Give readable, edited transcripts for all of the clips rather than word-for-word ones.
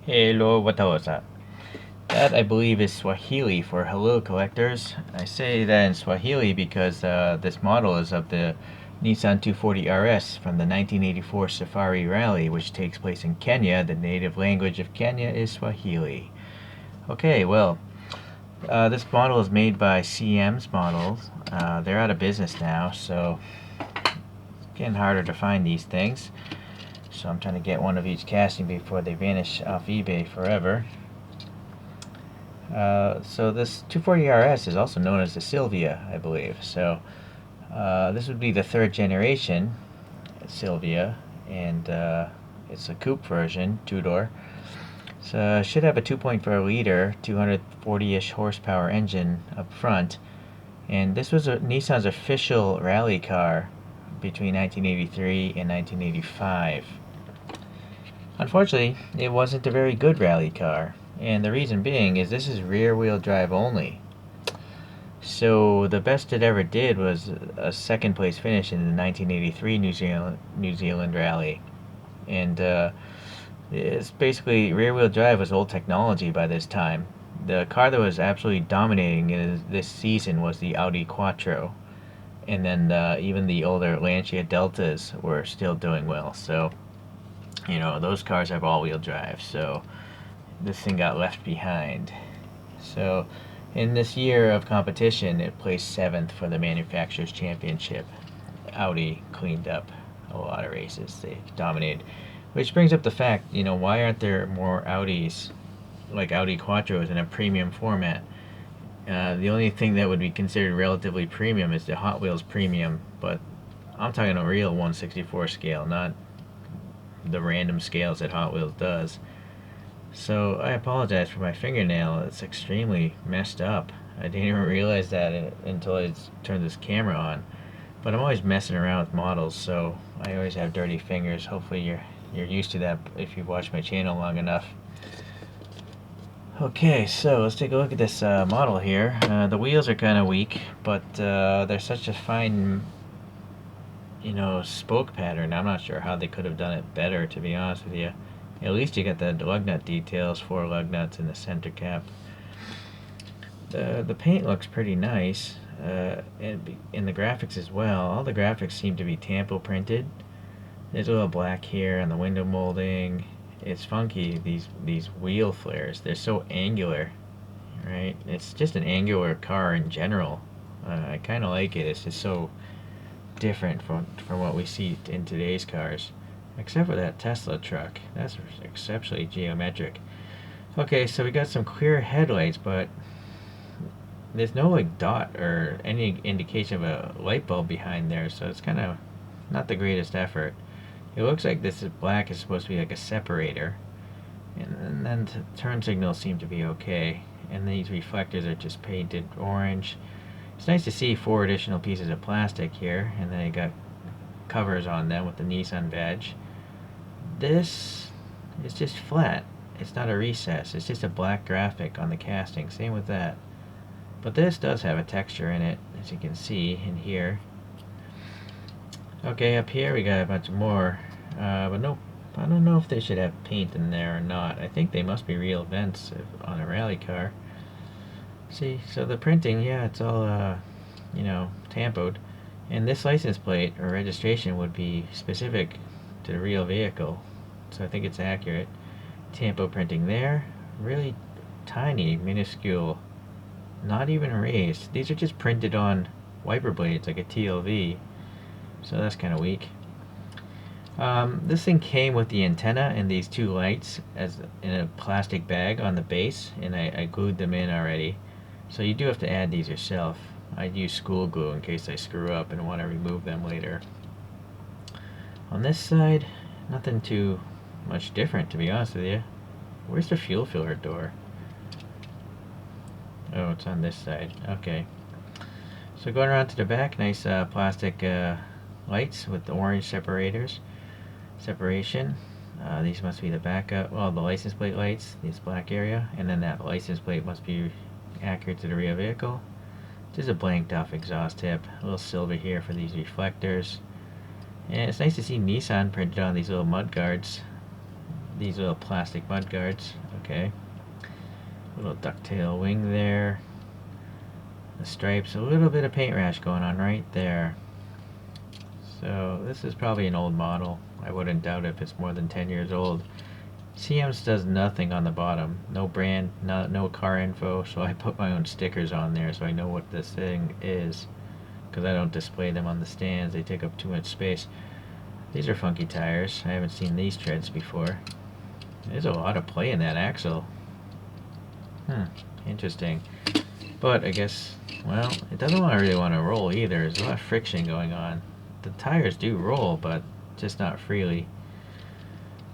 Hello, wataosa. That, I believe, is Swahili for hello, collectors. I say that in Swahili because this model is of the Nissan 240 RS from the 1984 Safari Rally, which takes place in Kenya. The native language of Kenya is Swahili. Okay, well, this model is made by CM's Models. They're out of business now, so it's getting harder to find these things. So I'm trying to get one of each casting before they vanish off eBay forever. So this 240 RS is also known as the Sylvia, I believe. So this would be the third generation Sylvia, and it's a coupe version, two-door. So it should have a 2.4 liter, 240-ish horsepower engine up front. And this was Nissan's official rally car between 1983 and 1985. Unfortunately, it wasn't a very good rally car. And the reason being is this is rear-wheel drive only. So the best it ever did was a second place finish in the 1983 New Zealand Rally. And it's basically rear-wheel drive was old technology by this time. The car that was absolutely dominating this season was the Audi Quattro. And then even the older Lancia Deltas were still doing well. So, you know, those cars have all-wheel drive. So this thing got left behind. So in this year of competition, it placed 7th for the Manufacturers' Championship. Audi cleaned up a lot of races. They dominated. Which brings up the fact, you know, why aren't there more Audis, like Audi Quattros, in a premium format? The only thing that would be considered relatively premium is the Hot Wheels Premium, but I'm talking a real 1/64 scale, not the random scales that Hot Wheels does. So I apologize for my fingernail. It's extremely messed up. I didn't even realize that until I turned this camera on. But I'm always messing around with models, so I always have dirty fingers. Hopefully you're used to that if you've watched my channel long enough. Okay, so let's take a look at this model here. The wheels are kind of weak, but they're such a fine, you know, spoke pattern. I'm not sure how they could have done it better, to be honest with you. At least you got the lug nut details, 4 lug nuts in the center cap. The paint looks pretty nice, and in the graphics as well. All the graphics seem to be tampo printed. There's a little black here on the window molding. It's funky, these wheel flares. They're so angular, right? It's just an angular car in general. I kind of like it. It's just so different from what we see in today's cars. Except for that Tesla truck. That's exceptionally geometric. Okay, so we got some clear headlights, but there's no like dot or any indication of a light bulb behind there, so it's kind of not the greatest effort. It looks like this black is supposed to be like a separator, and then the turn signals seem to be okay, and these reflectors are just painted orange. It's nice to see 4 additional pieces of plastic here, and then they got covers on them with the Nissan badge. This is just flat. It's not a recess. It's just a black graphic on the casting. Same with that. But this does have a texture in it, as you can see in here. Okay, up here we got a bunch more. But no, I don't know if they should have paint in there or not. I think they must be real vents on a rally car. See, so the printing, yeah, it's all, you know, tampoed. And this license plate or registration would be specific to the real vehicle. So I think it's accurate. Tampo printing there. Really tiny, minuscule. Not even raised. These are just printed on wiper blades like a TLV. So that's kind of weak. This thing came with the antenna and these 2 lights as in a plastic bag on the base, and I glued them in already. So you do have to add these yourself. I'd use school glue in case I screw up and want to remove them later. On this side, nothing too much different, to be honest with you. Where's the fuel filler door? Oh, it's on this side. Okay. So going around to the back, nice plastic lights with the orange separation. These must be the backup, well, the license plate lights, this black area, and then that license plate must be accurate to the rear vehicle. Just a blanked off exhaust tip, a little silver here for these reflectors. And it's nice to see Nissan printed on these little mud guards. these little plastic mud guards. Okay. Little ducktail wing there. The stripes, a little bit of paint rash going on right there. So this is probably an old model. I wouldn't doubt if it's more than 10 years old. CM's does nothing on the bottom. No brand, no car info, so I put my own stickers on there so I know what this thing is, because I don't display them on the stands. They take up too much space. These are funky tires. I haven't seen these treads before. There's a lot of play in that axle. Interesting. But I guess, well, it doesn't really want to roll either. There's a lot of friction going on. The tires do roll, but just not freely.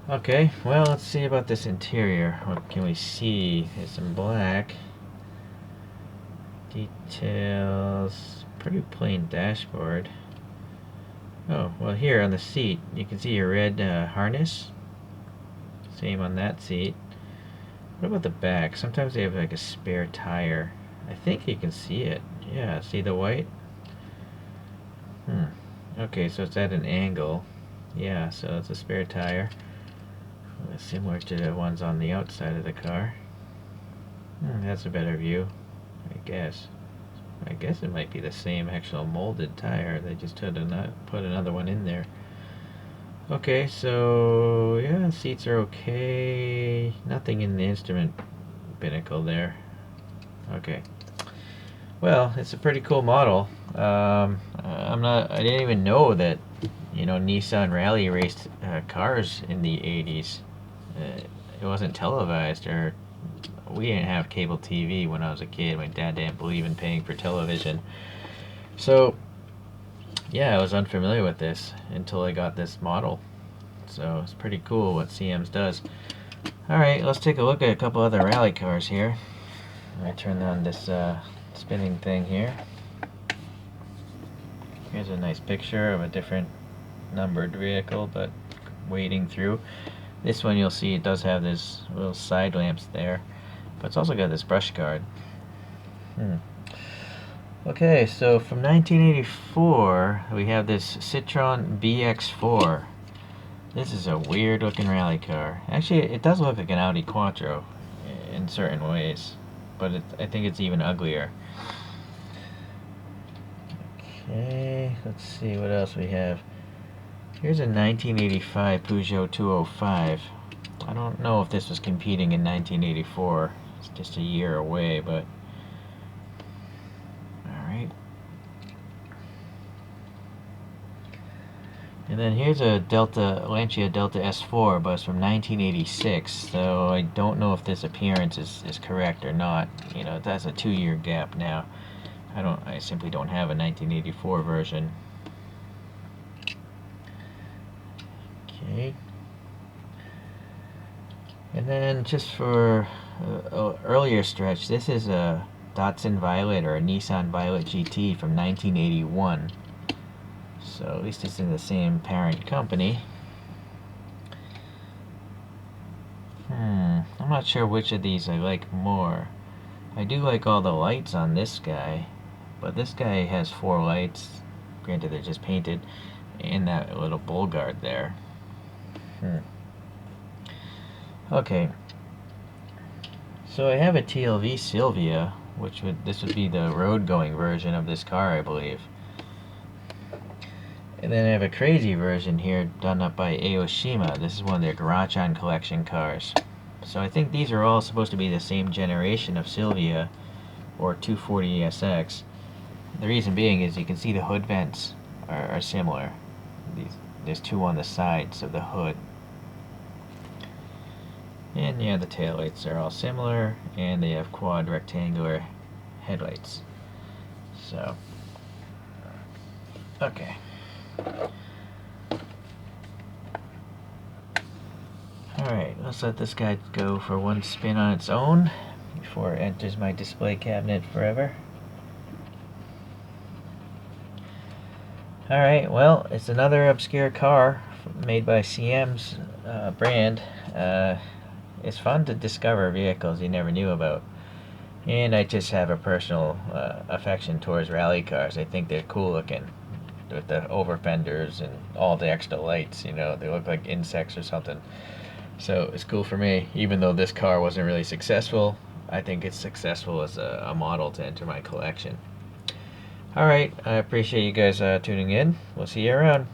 Okay, well, let's see about this interior. What can we see? There's some black details. Pretty plain dashboard. Oh, well, here on the seat, you can see your red harness. Same on that seat. What about the back? Sometimes they have like a spare tire. I think you can see it. Yeah, see the white? Okay, so it's at an angle. Yeah, so it's a spare tire. Similar to the ones on the outside of the car. That's a better view, I guess. I guess it might be the same actual molded tire. They just put another one in there. Okay, so yeah, seats are okay. Nothing in the instrument binnacle there. Okay. Well, it's a pretty cool model. I didn't even know that, Nissan Rally raced cars in the 80s. It wasn't televised, or we didn't have cable TV when I was a kid. My dad didn't believe in paying for television. So, yeah, I was unfamiliar with this until I got this model. So it's pretty cool what CM's does. Alright, let's take a look at a couple other rally cars here. I turn on this spinning thing here. Here's a nice picture of a different numbered vehicle, but wading through. This one you'll see it does have this little side lamps there, but it's also got this brush guard. Okay, so from 1984 we have this Citron Bx4. This is a weird looking rally car. Actually, it does look like an Audi Quattro in certain ways, but I think it's even uglier. Okay, let's see what else we have. Here's a 1985 Peugeot 205. I don't know if this was competing in 1984. It's just a year away, but alright. And then here's a Lancia Delta S4, but it's from 1986, so I don't know if this appearance is correct or not. That's a 2-year gap now. I simply don't have a 1984 version. Okay. And then just for an earlier stretch, this is a Datsun Violet or a Nissan Violet GT from 1981. So at least it's in the same parent company. I'm not sure which of these I like more. I do like all the lights on this guy, but this guy has 4 lights. Granted, they're just painted, and that little bull guard there. Okay. So I have a TLV Silvia, this would be the road-going version of this car, I believe. And then I have a crazy version here done up by Aoshima. This is one of their Garage-On collection cars. So I think these are all supposed to be the same generation of Silvia or 240SX. The reason being is you can see the hood vents are similar. There's 2 on the sides of the hood. And yeah, the taillights are all similar, and they have quad rectangular headlights. So, okay. Alright, let's let this guy go for one spin on its own before it enters my display cabinet forever. Alright, well, it's another obscure car made by CM's brand. It's fun to discover vehicles you never knew about. And I just have a personal affection towards rally cars. I think they're cool looking with the over fenders and all the extra lights, they look like insects or something. So it's cool for me, even though this car wasn't really successful. I think it's successful as a model to enter my collection. Alright, I appreciate you guys tuning in. We'll see you around.